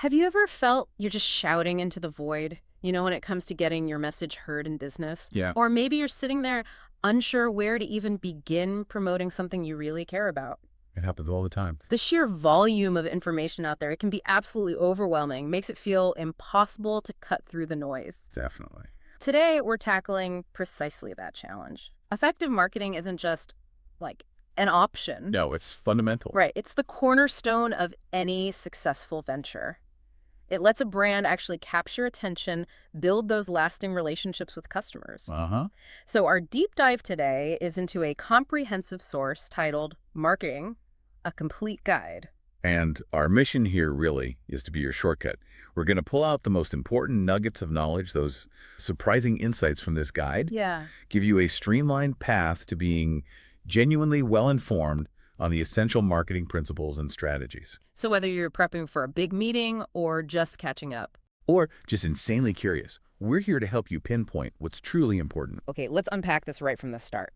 Have you ever felt you're just shouting into the void, when it comes to getting your message heard in business? Yeah, Or maybe you're sitting there unsure where to even begin promoting something you really care about. it happens all the time. The sheer volume of information out there, it can be absolutely overwhelming, makes it feel impossible to cut through the noise. Definitely. Today, we're tackling precisely that challenge. Effective marketing isn't just like an option. No, it's fundamental. Right. It's the cornerstone of any successful venture. It lets a brand actually capture attention, build those lasting relationships with customers. Uh-huh. So our deep dive today is into a comprehensive source titled Marketing, a Complete Guide. And our mission here really is to be your shortcut. We're going to pull out the most important nuggets of knowledge, those surprising insights from this guide, Yeah. give you a streamlined path to being genuinely well-informed on the essential marketing principles and strategies. So whether you're prepping for a big meeting or just catching up. Or just insanely curious, we're here to help you pinpoint what's truly important. Okay, let's unpack this right from the start.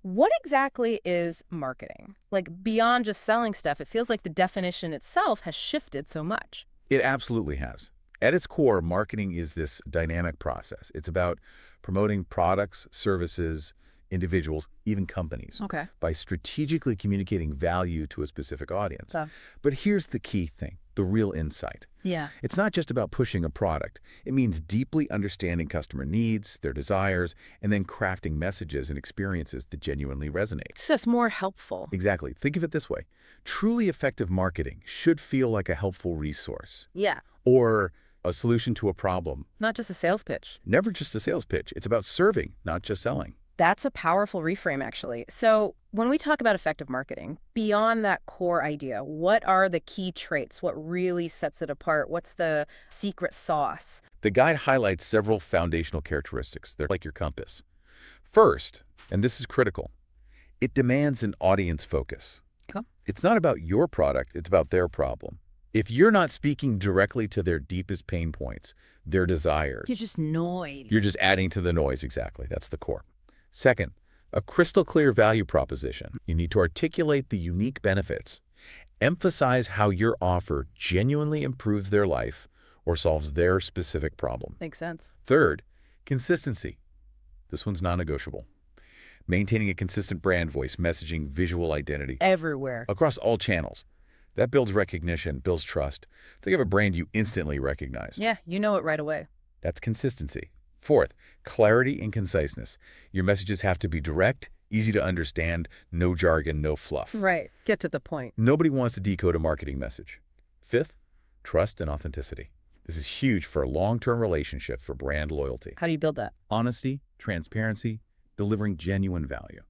What exactly is marketing? Like beyond just selling stuff, it feels like the definition itself has shifted so much. It absolutely has. At its core, marketing is this dynamic process. It's about promoting products, services, individuals, even companies, Okay. by strategically communicating value to a specific audience. So, But here's the key thing, the real insight. yeah. It's not just about pushing a product. It means deeply understanding customer needs, their desires, and then crafting messages and experiences that genuinely resonate. It's just more helpful. Exactly. Think of it this way. Truly effective marketing should feel like a helpful resource Yeah. or a solution to a problem. Not just a sales pitch. Never just a sales pitch. It's about serving, not just selling. That's a powerful reframe, actually. So when we talk about effective marketing, beyond that core idea, what are the key traits? What really sets it apart? What's the secret sauce? The guide highlights several foundational characteristics. They're like your compass. First, and this is critical, it demands an audience focus. Okay. It's not about your product, it's about their problem. If you're not speaking directly to their deepest pain points, their desires, You're just annoyed. you're just adding to the noise. Exactly. That's the core. Second, a crystal clear value proposition. You need to articulate the unique benefits. Emphasize how your offer genuinely improves their life or solves their specific problem. Makes sense. Third, consistency. This one's non-negotiable. Maintaining a consistent brand voice, messaging, visual identity Everywhere. across all channels. That builds recognition, builds trust. Think of a brand you instantly recognize. Yeah, you know it right away. That's consistency. Fourth, clarity and conciseness. Your messages have to be direct, easy to understand, no jargon, no fluff. Right. Get to the point. Nobody wants to decode a marketing message. Fifth, trust and authenticity. This is huge for a long-term relationship, for brand loyalty. How do you build that? Honesty, transparency, delivering genuine value.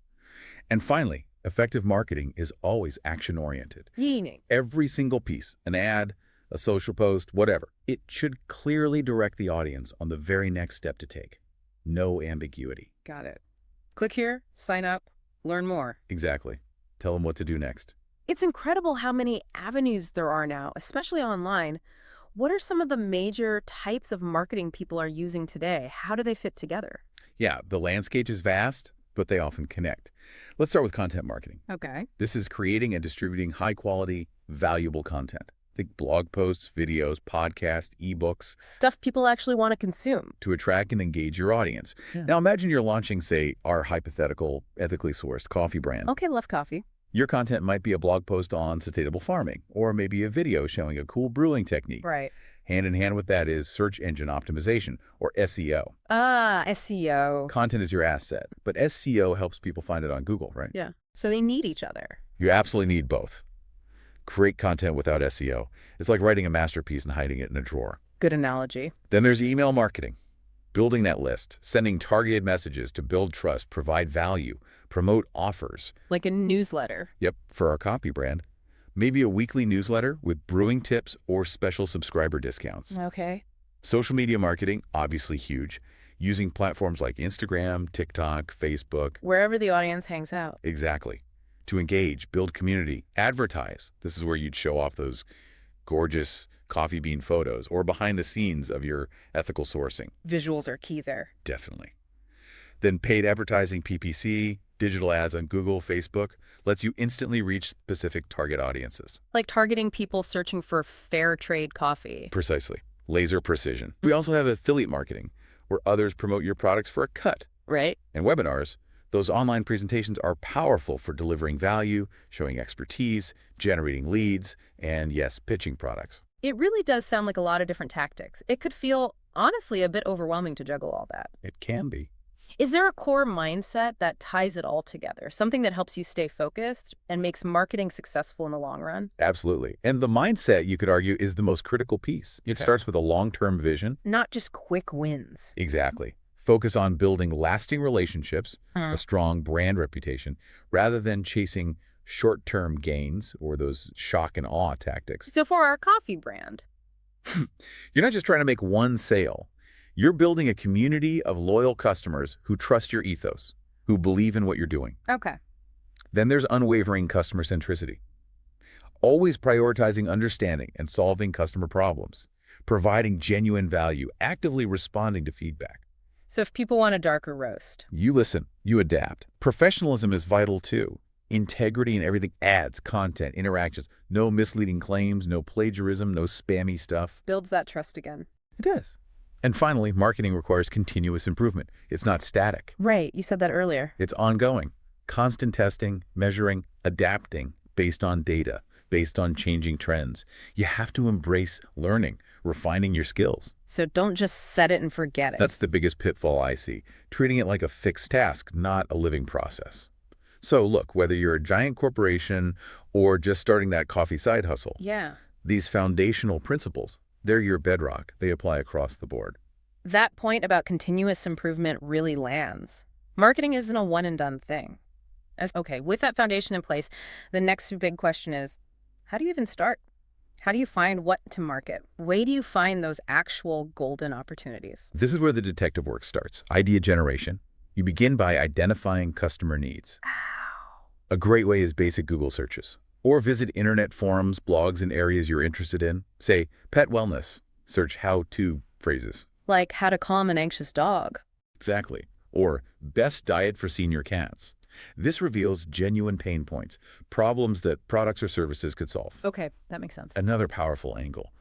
And finally, effective marketing is always action-oriented. Meaning. Every single piece, an ad, a social post, whatever, it should clearly direct the audience on the very next step to take. No ambiguity. Got it. Click here, sign up, learn more. Exactly. Tell them what to do next. It's incredible how many avenues there are now, especially online. What are some of the major types of marketing people are using today? How do they fit together? Yeah, the landscape is vast, but they often connect. Let's start with content marketing. Okay. This is creating and distributing high-quality, valuable content. Think blog posts, videos, podcasts, ebooks, Stuff people actually want to consume. to attract and engage your audience. Yeah. Now imagine you're launching, say, our hypothetical, ethically sourced coffee brand. Okay, love coffee. Your content might be a blog post on sustainable farming, or maybe a video showing a cool brewing technique. Right. Hand in hand with that is search engine optimization, or SEO. Ah, SEO. Content is your asset, but SEO helps people find it on Google, right? Yeah. So they need each other. You absolutely need both. Create content without SEO. It's like writing a masterpiece and hiding it in a drawer. Good analogy. Then there's email marketing. Building that list, sending targeted messages to build trust, provide value, promote offers. Like a newsletter. Yep, for our copy brand. Maybe a weekly newsletter with brewing tips or special subscriber discounts. Okay. Social media marketing, obviously huge. Using platforms like Instagram, TikTok, Facebook. Wherever the audience hangs out. Exactly. To engage, build community, advertise. This is where you'd show off those gorgeous coffee bean photos or behind the scenes of your ethical sourcing. Visuals are key there. Definitely. Then paid advertising, PPC, digital ads on Google, Facebook. lets you instantly reach specific target audiences. Like targeting people searching for fair trade coffee. Precisely. Laser precision. We also have affiliate marketing, where others promote your products for a cut. Right. And webinars, those online presentations are powerful for delivering value, showing expertise, generating leads, and yes, pitching products. It really does sound like a lot of different tactics. It could feel, honestly, a bit overwhelming to juggle all that. It can be. Is there a core mindset that ties it all together? Something that helps you stay focused and makes marketing successful in the long run? Absolutely. And the mindset, you could argue, is the most critical piece. It starts with a long-term vision. Not just quick wins. Exactly. Focus on building lasting relationships, a strong brand reputation, rather than chasing short-term gains or those shock and awe tactics. So for our coffee brand. You're not just trying to make one sale. You're building a community of loyal customers who trust your ethos, who believe in what you're doing. Okay. Then there's unwavering customer centricity. Always prioritizing understanding and solving customer problems, providing genuine value, actively responding to feedback. So if people want a darker roast. You listen, you adapt. Professionalism is vital too. Integrity in everything, ads, content, interactions, no misleading claims, no plagiarism, no spammy stuff. Builds that trust again. It does. And finally, marketing requires continuous improvement. It's not static. Right. You said that earlier. It's ongoing. Constant testing, measuring, adapting based on data, based on changing trends. You have to embrace learning, refining your skills. So don't just set it and forget it. That's the biggest pitfall I see, treating it like a fixed task, not a living process. So look, whether you're a giant corporation or just starting that coffee side hustle, Yeah. these foundational principles, they're your bedrock. They apply across the board. That point about continuous improvement really lands. Marketing isn't a one-and-done thing. Okay, with that foundation in place, the next big question is, how do you even start? How do you find what to market? Where do you find those actual golden opportunities? This is where the detective work starts. Idea generation. You begin by identifying customer needs. A great way is basic Google searches. Or visit internet forums, blogs in areas you're interested in. Say, pet wellness. Search how-to phrases. Like how to calm an anxious dog. Exactly. Or best diet for senior cats. This reveals genuine pain points, problems that products or services could solve. Okay, that makes sense. Another powerful angle.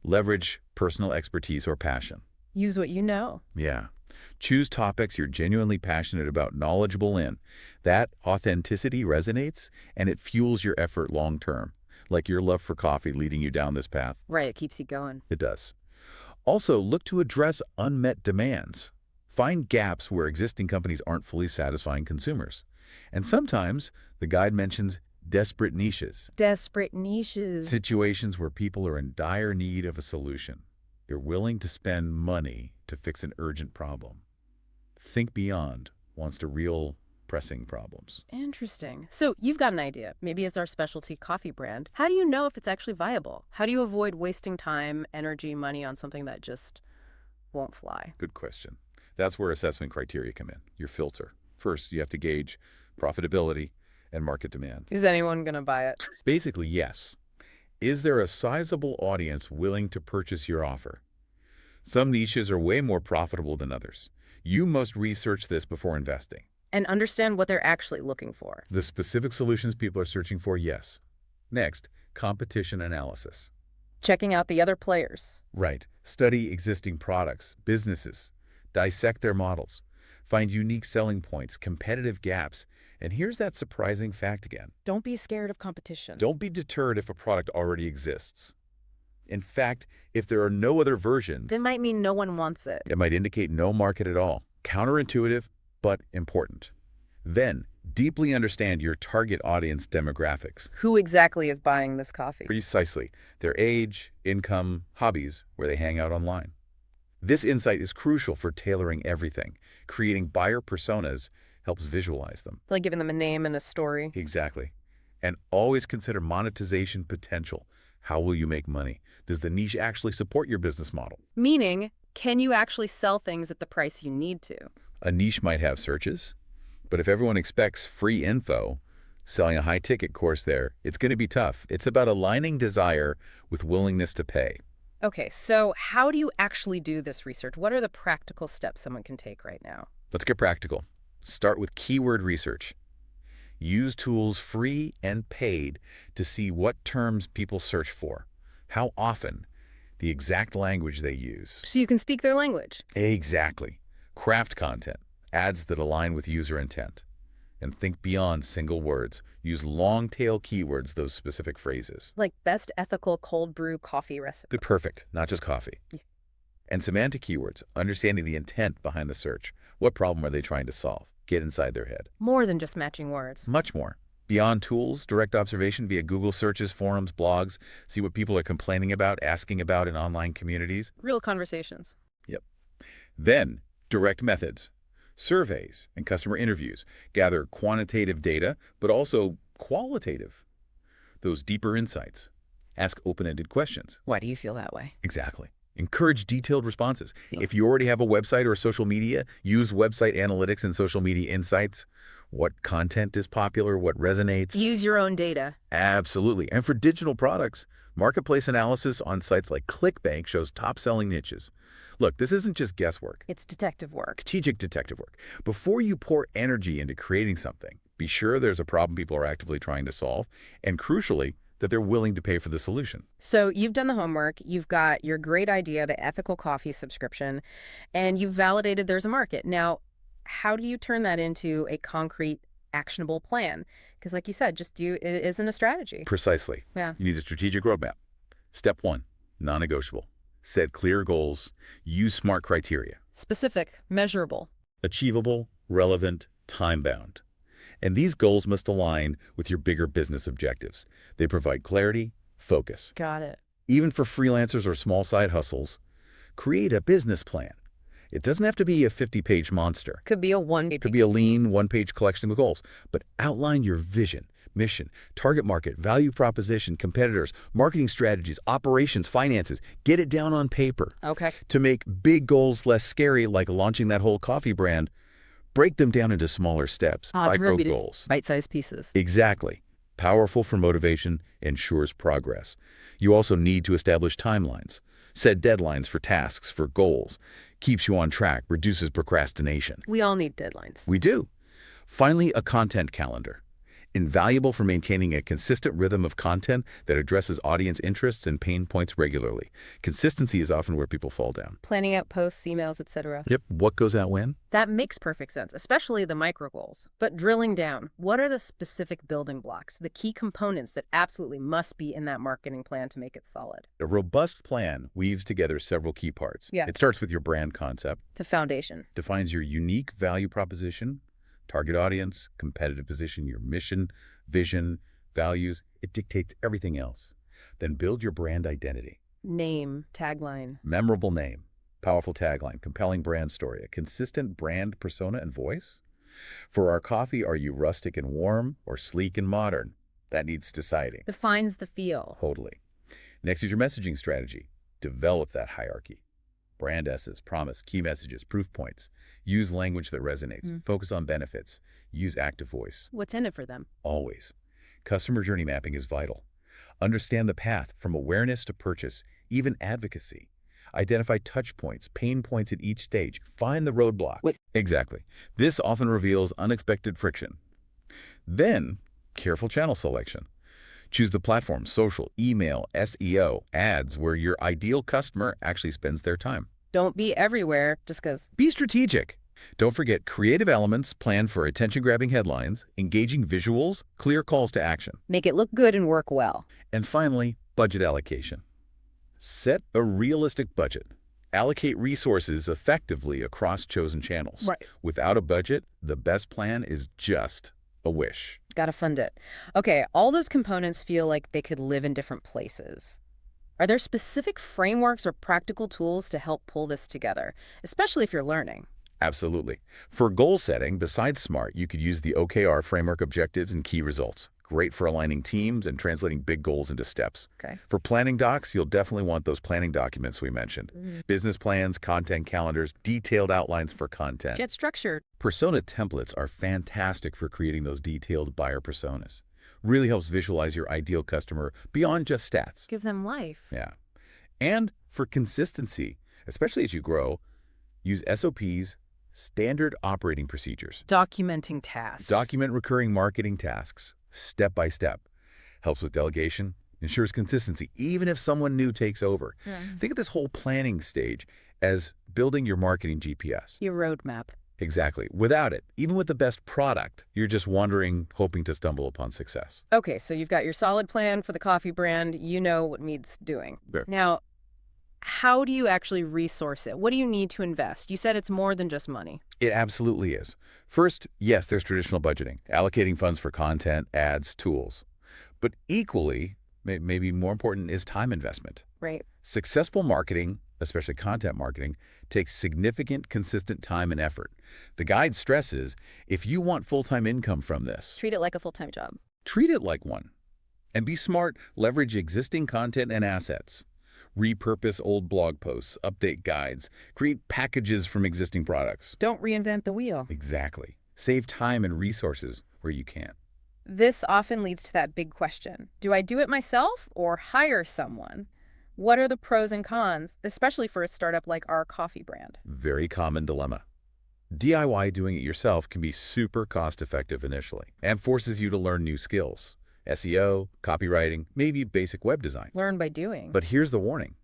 Leverage personal expertise or passion. Use what you know. Yeah. Choose topics you're genuinely passionate about, knowledgeable in. That authenticity resonates, and it fuels your effort long term, like your love for coffee leading you down this path. Right, it keeps you going. It does. Also, look to address unmet demands. Find gaps where existing companies aren't fully satisfying consumers. And sometimes, the guide mentions desperate niches. Desperate niches. Situations where people are in dire need of a solution. They're willing to spend money to fix an urgent problem. Think beyond wants to real pressing problems. Interesting. So you've got an idea. Maybe it's our specialty coffee brand. How do you know if it's actually viable? How do you avoid wasting time, energy, money on something that just won't fly? Good question. That's where assessment criteria come in, your filter. First, you have to gauge profitability and market demand. Is anyone going to buy it? Basically, yes. Is there a sizable audience willing to purchase your offer? Some niches are way more profitable than others. You must research this before investing. And understand what they're actually looking for. The specific solutions people are searching for, yes. Next, competition analysis. Checking out the other players. Right. Study existing products, businesses. Dissect their models. Find unique selling points, competitive gaps. And here's that surprising fact again. Don't be scared of competition. Don't be deterred if a product already exists. In fact, if there are no other versions, That might mean no one wants it. it might indicate no market at all. Counterintuitive, but important. Then, deeply understand your target audience demographics. Who exactly is buying this coffee? Precisely. Their age, income, hobbies, where they hang out online. This insight is crucial for tailoring everything. Creating buyer personas helps visualize them. Like giving them a name and a story. Exactly. And always consider monetization potential. How will you make money? Does the niche actually support your business model? Meaning, can you actually sell things at the price you need to? A niche might have searches, but if everyone expects free info, selling a high-ticket course there, it's going to be tough. It's about aligning desire with willingness to pay. Okay, so how do you actually do this research? What are the practical steps someone can take right now? Let's get practical. Start with keyword research. Use tools free and paid to see what terms people search for, how often, the exact language they use. So you can speak their language. Exactly. Craft content, ads that align with user intent. And think beyond single words. Use long-tail keywords, those specific phrases. Like best ethical cold brew coffee recipe. They're perfect, not just coffee. And semantic keywords, understanding the intent behind the search. What problem are they trying to solve? Get inside their head. More than just matching words. Much more. Beyond tools, direct observation via Google searches, forums, blogs. See what people are complaining about, asking about in online communities. Real conversations. Yep. Then, direct methods. Surveys and customer interviews. Gather quantitative data, but also qualitative. Those deeper insights. Ask open-ended questions. Why do you feel that way? Exactly. Encourage detailed responses. If you already have a website or social media, use website analytics and social media insights. What content is popular, what resonates. Use your own data. Absolutely. And for digital products, marketplace analysis on sites like ClickBank shows top-selling niches. Look, this isn't just guesswork. It's detective work. Strategic detective work. Before you pour energy into creating something, be sure there's a problem people are actively trying to solve, and crucially, that they're willing to pay for the solution. So you've done the homework, you've got your great idea, the ethical coffee subscription, and you've validated there's a market. Now, how do you turn that into a concrete, actionable plan? Because like you said, it isn't a strategy. Precisely. Yeah. You need a strategic roadmap. Step 1, non-negotiable. Set clear goals. Use SMART criteria. Specific, measurable. Achievable, relevant, time-bound. And these goals must align with your bigger business objectives. They provide clarity, focus. Got it. Even for freelancers or small side hustles, create a business plan. It doesn't have to be a 50-page monster. Could be a one-page. It could be a lean, one-page collection of goals. But outline your vision, mission, target market, value proposition, competitors, marketing strategies, operations, finances. Get it down on paper. Okay. To make big goals less scary, like launching that whole coffee brand, break them down into smaller steps, micro goals. Bite-sized pieces. Exactly. Powerful for motivation, ensures progress. You also need to establish timelines. Set deadlines for tasks, for goals. Keeps you on track, reduces procrastination. We all need deadlines. We do. Finally, a content calendar. Invaluable for maintaining a consistent rhythm of content that addresses audience interests and pain points regularly. Consistency is often where people fall down. Planning out posts, emails, etc. Yep. What goes out when? That makes perfect sense, especially the micro goals. But drilling down, what are the specific building blocks, the key components that absolutely must be in that marketing plan to make it solid? A robust plan weaves together several key parts. Yeah. It starts with your brand concept, The foundation. defines your unique value proposition, target audience, competitive position, your mission, vision, values. It dictates everything else. Then build your brand identity. Name, tagline. Memorable name, powerful tagline, compelling brand story, a consistent brand persona and voice. For our coffee, are you rustic and warm or sleek and modern? That needs deciding. Defines the feel. Totally. Next is your messaging strategy. Develop that hierarchy. Brand essence, promise, key messages, proof points. Use language that resonates. Focus on benefits. Use active voice. What's in it for them? Always. Customer journey mapping is vital. Understand the path from awareness to purchase, even advocacy. Identify touch points, pain points at each stage. Find the roadblock. Exactly. This often reveals unexpected friction. Then, careful channel selection. Choose the platform, social, email, SEO, ads, where your ideal customer actually spends their time. Don't be everywhere just because. Be strategic. Don't forget creative elements planned for attention-grabbing headlines, engaging visuals, clear calls to action. Make it look good and work well. And finally, budget allocation. Set a realistic budget. Allocate resources effectively across chosen channels. Right. Without a budget, the best plan is just a wish. Gotta fund it. Okay, all those components feel like they could live in different places. Are there specific frameworks or practical tools to help pull this together, especially if you're learning? Absolutely. For goal setting, besides SMART, you could use the OKR framework, objectives and key results. Great for aligning teams and translating big goals into steps. Okay. For planning docs, you'll definitely want those planning documents we mentioned. Business plans, content calendars, detailed outlines for content. Get structured. Persona templates are fantastic for creating those detailed buyer personas. Really helps visualize your ideal customer beyond just stats. Give them life. Yeah. And for consistency, especially as you grow, use SOPs, Standard operating procedures. Documenting tasks. Document recurring marketing tasks, step by step. Helps with delegation, ensures consistency, even if someone new takes over. Think of this whole planning stage as building your marketing GPS. Your roadmap. Exactly. Without it, even with the best product, you're just wandering, hoping to stumble upon success. Okay, so you've got your solid plan for the coffee brand. You know what needs doing. Sure. Now, how do you actually resource it? What do you need to invest? You said it's more than just money. It absolutely is. First, yes, there's traditional budgeting, allocating funds for content, ads, tools. But equally, maybe more important, is time investment. Right. Successful marketing, especially content marketing, takes significant, consistent time and effort. The guide stresses, if you want full-time income from this, Treat it like a full-time job. treat it like one. And be smart, leverage existing content and assets. Repurpose old blog posts, update guides, create packages from existing products. Don't reinvent the wheel. Exactly. Save time and resources where you can. This often leads to that big question. Do I do it myself or hire someone? What are the pros and cons, especially for a startup like our coffee brand? Very common dilemma. DIY doing it yourself can be super cost-effective initially and forces you to learn new skills. SEO, copywriting, maybe basic web design. Learn by doing. But here's the warning.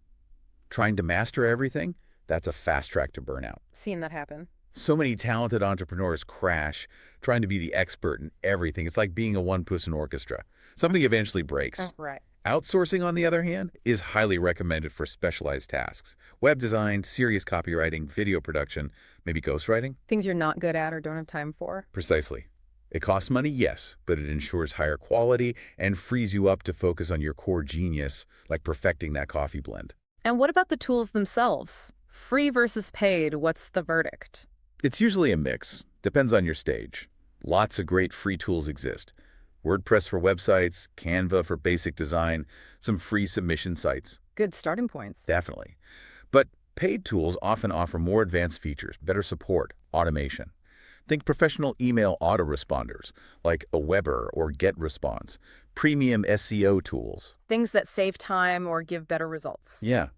Trying to master everything, that's a fast track to burnout. Seen that happen. So many talented entrepreneurs crash trying to be the expert in everything. It's like being a one-person orchestra. Something eventually breaks. Right. Outsourcing, on the other hand, is highly recommended for specialized tasks. Web design, serious copywriting, video production, maybe ghostwriting. Things you're not good at or don't have time for. Precisely. It costs money, yes, but it ensures higher quality and frees you up to focus on your core genius, like perfecting that coffee blend. And what about the tools themselves? Free versus paid, what's the verdict? It's usually a mix. Depends on your stage. Lots of great free tools exist. WordPress for websites, Canva for basic design, some free submission sites. Good starting points. Definitely. But paid tools often offer more advanced features, better support, automation. Think professional email autoresponders like Aweber or GetResponse, premium SEO tools. Things that save time or give better results. Yeah.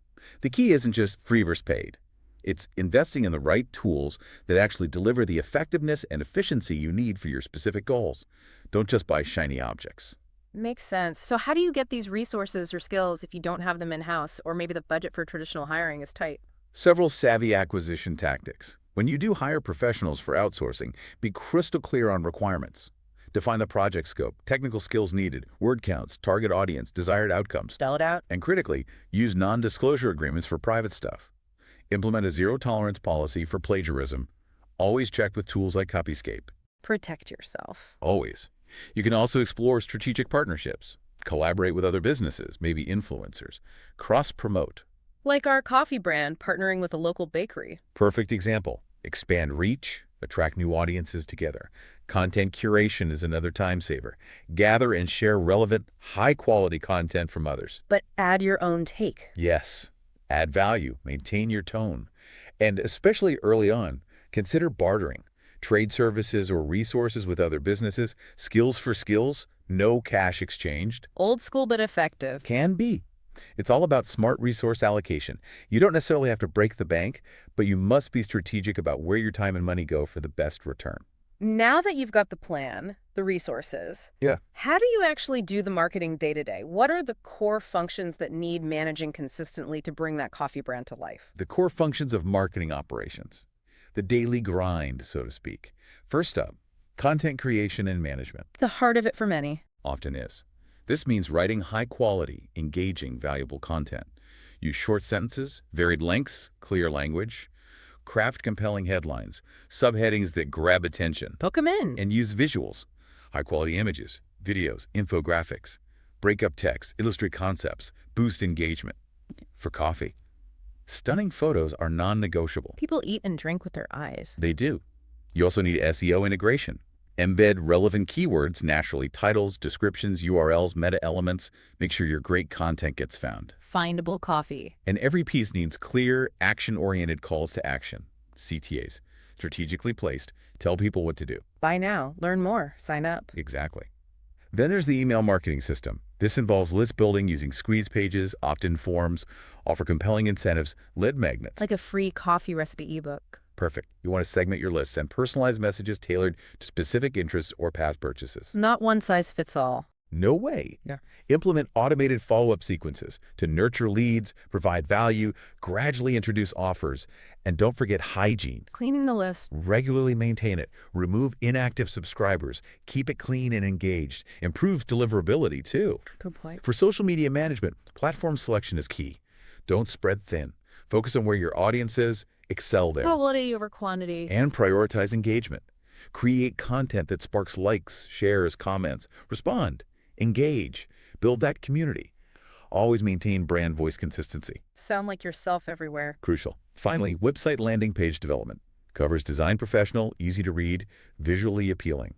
The key isn't just free versus paid. It's investing in the right tools that actually deliver the effectiveness and efficiency you need for your specific goals. Don't just buy shiny objects. Makes sense. So how do you get these resources or skills if you don't have them in-house, or maybe the budget for traditional hiring is tight? Several savvy acquisition tactics. When you do hire professionals for outsourcing, be crystal clear on requirements. Define the project scope, technical skills needed, word counts, target audience, desired outcomes. Spell it out. And critically, use non-disclosure agreements for private stuff. Implement a zero-tolerance policy for plagiarism. Always check with tools like Copyscape. Protect yourself. Always. You can also explore strategic partnerships. Collaborate with other businesses, maybe influencers. Cross-promote. Like our coffee brand partnering with a local bakery. Perfect example. Expand reach, attract new audiences together. Content curation is another time saver. Gather and share relevant, high-quality content from others. But add your own take. Yes. Add value, maintain your tone. And especially early on, consider bartering. Trade services or resources with other businesses, skills for skills, no cash exchanged. Old school but effective. Can be. It's all about smart resource allocation. You don't necessarily have to break the bank, but you must be strategic about where your time and money go for the best return. Now that you've got the plan, the resources, Yeah. how do you actually do the marketing day to day? What are the core functions that need managing consistently to bring that coffee brand to life? The core functions of marketing operations. The daily grind, so to speak. First up, content creation and management. The heart of it for many. Often is. This means writing high-quality, engaging, valuable content. Use short sentences, varied lengths, clear language. Craft compelling headlines, subheadings that grab attention. Book 'em in. And use visuals, high-quality images, videos, infographics. Break up text, illustrate concepts, boost engagement. For coffee, stunning photos are non-negotiable. People eat and drink with their eyes. They do. You also need SEO integration. Embed relevant keywords, naturally titles, descriptions, URLs, meta elements. Make sure your great content gets found. Findable coffee. And every piece needs clear, action-oriented calls to action, CTAs. Strategically placed, tell people what to do. Buy now, learn more, sign up. Exactly. Then there's the email marketing system. This involves list building using squeeze pages, opt-in forms, offer compelling incentives, lead magnets. Like a free coffee recipe ebook. Perfect. You want to segment your list, send personalized messages tailored to specific interests or past purchases. Not one size fits all. No way. Yeah. Implement automated follow-up sequences to nurture leads, provide value, gradually introduce offers, and don't forget hygiene. Cleaning the list. Regularly maintain it. Remove inactive subscribers. Keep it clean and engaged. Improves deliverability, too. Good point. For social media management, platform selection is key. Don't spread thin. Focus on where your audience is, excel there, Quality over quantity. and prioritize engagement. Create content that sparks likes, shares, comments. Respond. Engage. Build that community. Always maintain brand voice consistency. Sound like yourself everywhere. Crucial. Finally, website landing page development. Covers design professional, easy to read, visually appealing.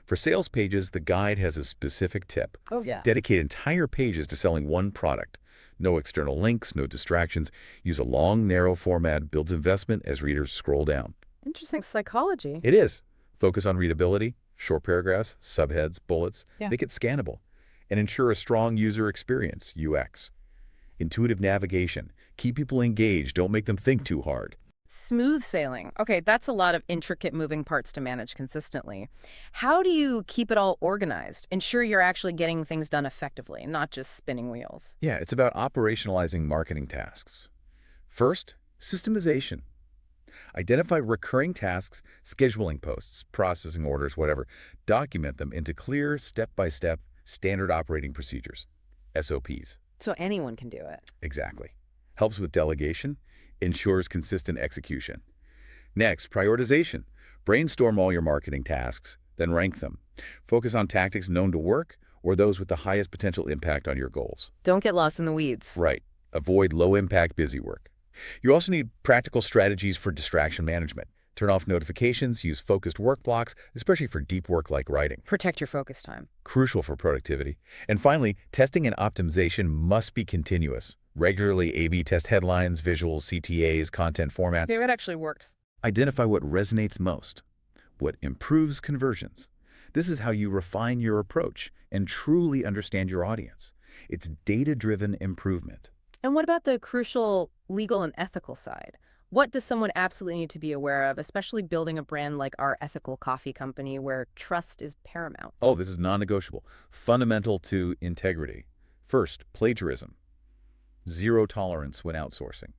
For sales pages, the guide has a specific tip. Oh, yeah. Dedicate entire pages to selling one product. No external links, no distractions. Use a long, narrow format, builds investment as readers scroll down. Interesting psychology. It is. Focus on readability, short paragraphs, subheads, bullets. Yeah. Make it scannable. And ensure a strong user experience, UX. Intuitive navigation. Keep people engaged. Don't make them think too hard. Smooth sailing. Okay, that's a lot of intricate moving parts to manage consistently. How do you keep it all organized? Ensure you're actually getting things done effectively, not just spinning wheels. Yeah, it's about operationalizing marketing tasks. First, systemization. Identify recurring tasks, scheduling posts, processing orders, whatever. Document them into clear, step-by-step, standard operating procedures, SOPs. So anyone can do it. Exactly. Helps with delegation, ensures consistent execution. Next, prioritization. Brainstorm all your marketing tasks, then rank them. Focus on tactics known to work or those with the highest potential impact on your goals. Don't get lost in the weeds. Right. Avoid low-impact busy work. You also need practical strategies for distraction management. Turn off notifications, use focused work blocks, especially for deep work like writing. Protect your focus time. Crucial for productivity. And finally, testing and optimization must be continuous. Regularly A/B test headlines, visuals, CTAs, content formats. Yeah, it actually works. Identify what resonates most, what improves conversions. This is how you refine your approach and truly understand your audience. It's data-driven improvement. And what about the crucial legal and ethical side? What does someone absolutely need to be aware of, especially building a brand like our ethical coffee company where trust is paramount? Oh, this is non-negotiable. Fundamental to integrity. First, plagiarism. Zero tolerance when outsourcing.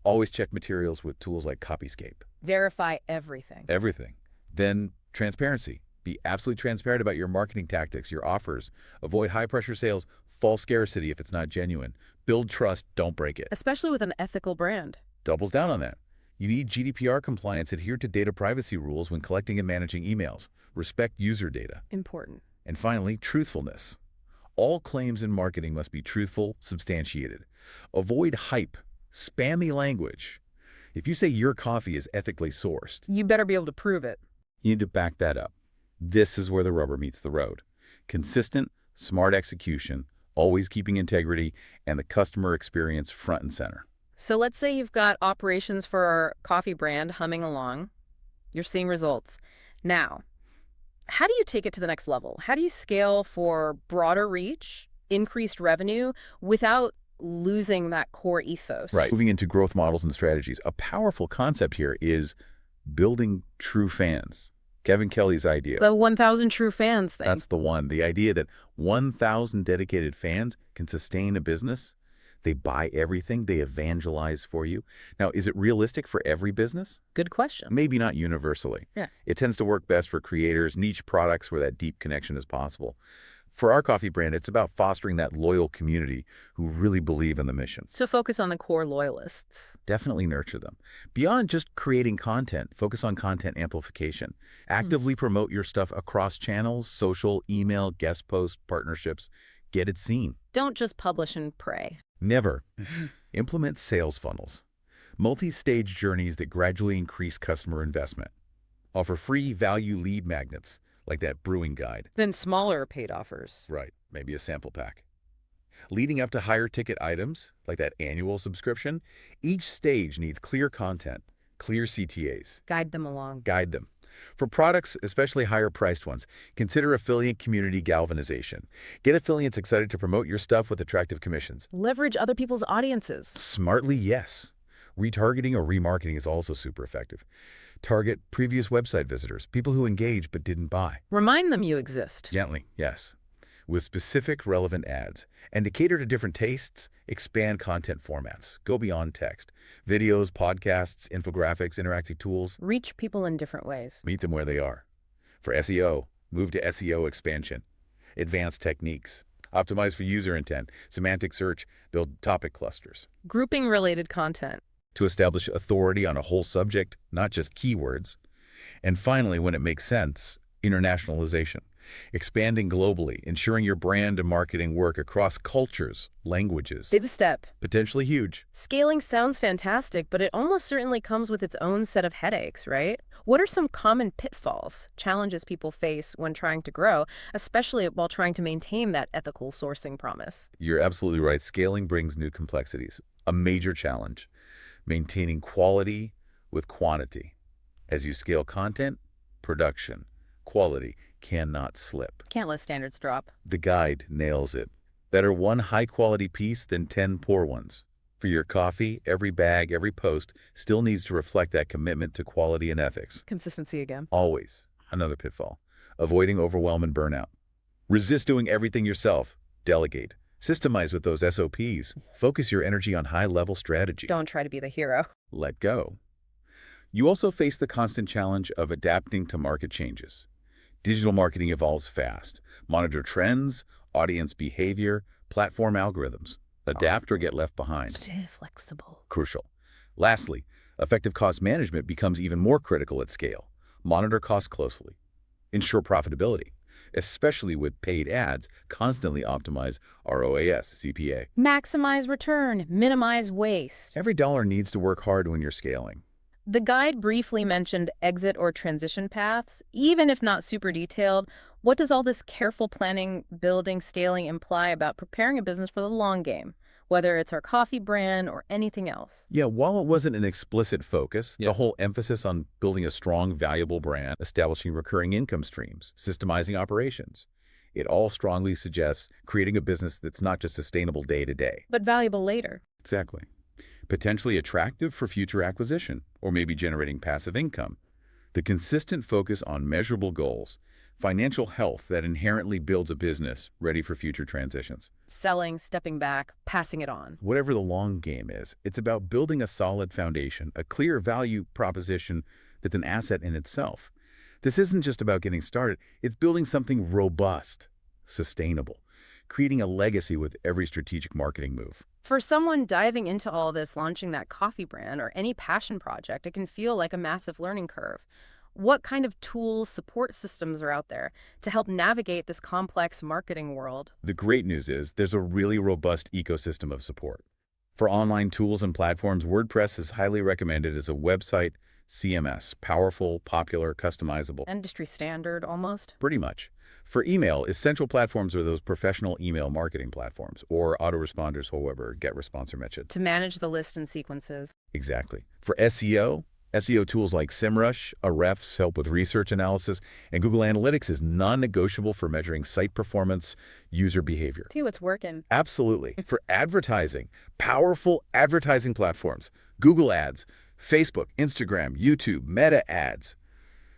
Always check materials with tools like Copyscape. Verify everything. Everything. Then, transparency. Be absolutely transparent about your marketing tactics, your offers. Avoid high-pressure sales, false scarcity if it's not genuine. Build trust, don't break it. Especially with an ethical brand. Doubles down on that. You need GDPR compliance, adhere to data privacy rules when collecting and managing emails. Respect user data. Important. And finally, truthfulness. All claims in marketing must be truthful, substantiated. Avoid hype, spammy language. If you say your coffee is ethically sourced, You better be able to prove it. you need to back that up. This is where the rubber meets the road. Consistent, smart execution, always keeping integrity, and the customer experience front and center. So let's say you've got operations for our coffee brand humming along. You're seeing results. Now, how do you take it to the next level? How do you scale for broader reach, increased revenue, without losing that core ethos? Right. Moving into growth models and strategies, a powerful concept here is building true fans. Kevin Kelly's idea. The 1,000 true fans thing. That's the one. The idea that 1,000 dedicated fans can sustain a business. They buy everything. They evangelize for you. Now, is it realistic for every business? Good question. Maybe not universally. Yeah. It tends to work best for creators, niche products where that deep connection is possible. For our coffee brand, it's about fostering that loyal community who really believe in the mission. So focus on the core loyalists. Definitely nurture them. Beyond just creating content, focus on content amplification. Actively promote your stuff across channels, social, email, guest posts, partnerships. Get it seen. Don't just publish and pray. Never. Implement sales funnels. Multi-stage journeys that gradually increase customer investment. Offer free value lead magnets, like that brewing guide. Then smaller paid offers. Right, maybe a sample pack. Leading up to higher ticket items, like that annual subscription, each stage needs clear content, clear CTAs. Guide them along. Guide them. For products, especially higher priced ones, consider affiliate community galvanization. Get affiliates excited to promote your stuff with attractive commissions. Leverage other people's audiences. Smartly, yes. Retargeting or remarketing is also super effective. Target previous website visitors, people who engaged but didn't buy. Remind them you exist. Gently, yes. With specific relevant ads. And to cater to different tastes, expand content formats. Go beyond text. Videos, podcasts, infographics, interactive tools. Reach people in different ways. Meet them where they are. For SEO, move to SEO expansion. Advanced techniques. Optimize for user intent. Semantic search. Build topic clusters. Grouping related content. To establish authority on a whole subject, not just keywords. And finally, when it makes sense, internationalization. Expanding globally, ensuring your brand and marketing work across cultures, languages. Big step. Potentially huge. Scaling sounds fantastic, but it almost certainly comes with its own set of headaches, right? What are some common pitfalls, challenges people face when trying to grow, especially while trying to maintain that ethical sourcing promise? You're absolutely right. Scaling brings new complexities. A major challenge. Maintaining quality with quantity. As you scale content, production, quality cannot slip. Can't let standards drop. The guide nails it. Better one high-quality piece than 10 poor ones. For your coffee, every bag, every post still needs to reflect that commitment to quality and ethics. Consistency again. Always. Another pitfall. Avoiding overwhelm and burnout. Resist doing everything yourself. Delegate. Systemize with those SOPs. Focus your energy on high-level strategy. Don't try to be the hero. Let go. You also face the constant challenge of adapting to market changes. Digital marketing evolves fast. Monitor trends, audience behavior, platform algorithms. Adapt or get left behind. Stay flexible. Crucial. Lastly, effective cost management becomes even more critical at scale. Monitor costs closely. Ensure profitability, especially with paid ads. Constantly optimize ROAS, CPA. Maximize return, minimize waste. Every dollar needs to work hard when you're scaling. The guide briefly mentioned exit or transition paths. Even if not super detailed, what does all this careful planning, building, scaling imply about preparing a business for the long game, whether it's our coffee brand or anything else? Yeah, while it wasn't an explicit focus, the whole emphasis on building a strong, valuable brand, establishing recurring income streams, systemizing operations, it all strongly suggests creating a business that's not just sustainable day to day. But valuable later. Exactly. Potentially attractive for future acquisition, or maybe generating passive income. The consistent focus on measurable goals, financial health that inherently builds a business ready for future transitions. Selling, stepping back, passing it on. Whatever the long game is, it's about building a solid foundation, a clear value proposition that's an asset in itself. This isn't just about getting started, it's building something robust, sustainable, creating a legacy with every strategic marketing move. For someone diving into all this, launching that coffee brand or any passion project, it can feel like a massive learning curve. What kind of tools, support systems are out there to help navigate this complex marketing world? The great news is there's a really robust ecosystem of support. For online tools and platforms, WordPress is highly recommended as a website CMS, powerful, popular, customizable. Industry standard, almost. Pretty much. For email, essential platforms are those professional email marketing platforms, or autoresponders, however, GetResponse or Match. To manage the list and sequences. Exactly. For SEO tools like SEMrush, Ahrefs help with research analysis, and Google Analytics is non-negotiable for measuring site performance, user behavior. See what's working. Absolutely. For advertising, powerful advertising platforms, Google Ads, Facebook, Instagram, YouTube, Meta Ads.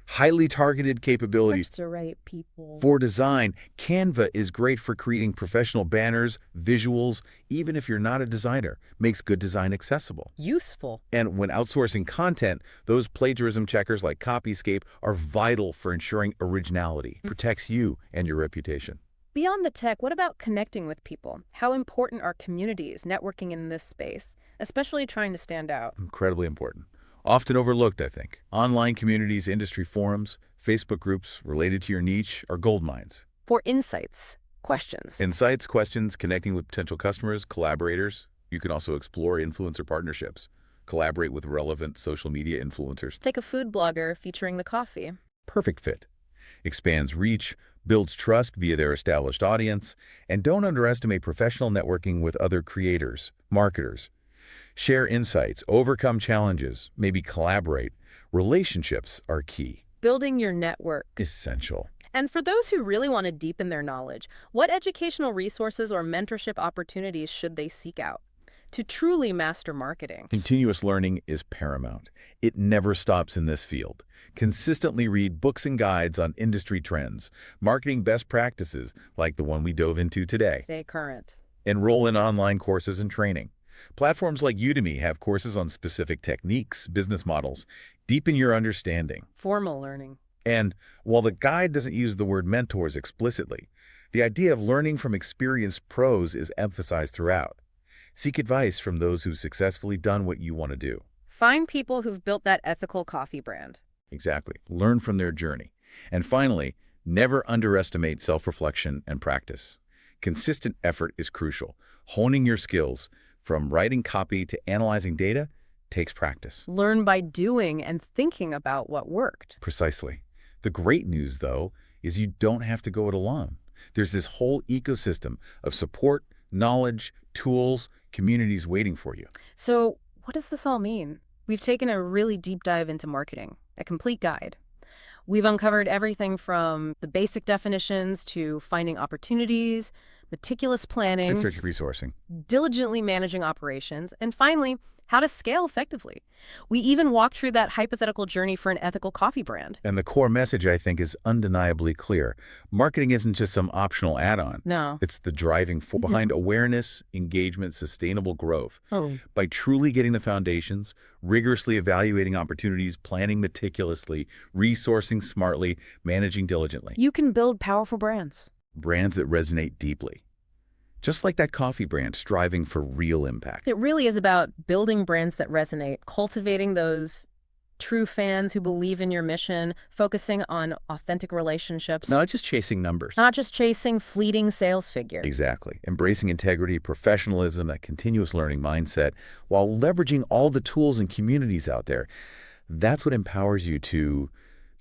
Highly targeted capabilities. The right people. For design, Canva is great for creating professional banners, visuals, even if you're not a designer. Makes good design accessible. Useful. And when outsourcing content, those plagiarism checkers like Copyscape are vital for ensuring originality. Protects you and your reputation. Beyond the tech, what about connecting with people? How important are communities, networking in this space, especially trying to stand out? Incredibly important. Often overlooked, I think. Online communities, industry forums, Facebook groups related to your niche are gold mines. For insights, questions. Insights, questions, connecting with potential customers, collaborators. You can also explore influencer partnerships. Collaborate with relevant social media influencers. Take a food blogger featuring the coffee. Perfect fit. Expands reach, builds trust via their established audience, and don't underestimate professional networking with other creators, marketers. Share insights, overcome challenges, maybe collaborate. Relationships are key. Building your network. Essential. And for those who really want to deepen their knowledge, what educational resources or mentorship opportunities should they seek out? to truly master marketing. Continuous learning is paramount. It never stops in this field. Consistently read books and guides on industry trends, marketing best practices like the one we dove into today. Stay current. Enroll in online courses and training. Platforms like Udemy have courses on specific techniques, business models. Deepen your understanding. Formal learning. And while the guide doesn't use the word mentors explicitly, the idea of learning from experienced pros is emphasized throughout. Seek advice from those who've successfully done what you want to do. Find people who've built that ethical coffee brand. Exactly. Learn from their journey. And finally, never underestimate self-reflection and practice. Consistent effort is crucial. Honing your skills, from writing copy to analyzing data, takes practice. Learn by doing and thinking about what worked. Precisely. The great news, though, is you don't have to go it alone. There's this whole ecosystem of support, knowledge, tools, communities waiting for you. So what does this all mean? We've taken a really deep dive into marketing, a complete guide. We've uncovered everything from the basic definitions to finding opportunities, meticulous planning, Research resourcing. diligently managing operations, and finally, how to scale effectively. We even walked through that hypothetical journey for an ethical coffee brand. And the core message, I think, is undeniably clear. Marketing isn't just some optional add-on. No. It's the driving force behind awareness, engagement, sustainable growth. Oh. By truly getting the foundations, rigorously evaluating opportunities, planning meticulously, resourcing smartly, managing diligently. You can build powerful brands. Brands that resonate deeply. Just like that coffee brand striving for real impact. It really is about building brands that resonate, cultivating those true fans who believe in your mission, focusing on authentic relationships. Not just chasing numbers. Not just chasing fleeting sales figures. Exactly. Embracing integrity, professionalism, that continuous learning mindset, while leveraging all the tools and communities out there. That's what empowers you to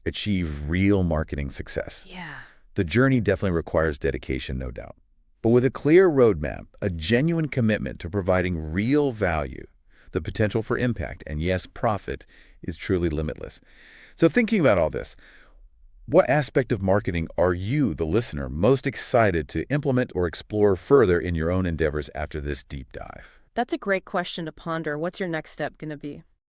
achieve real marketing success. Yeah. The journey definitely requires dedication, no doubt. But with a clear roadmap, a genuine commitment to providing real value, the potential for impact, and yes, profit, is truly limitless. So thinking about all this, what aspect of marketing are you, the listener, most excited to implement or explore further in your own endeavors after this deep dive? That's a great question to ponder. What's your next step going to be?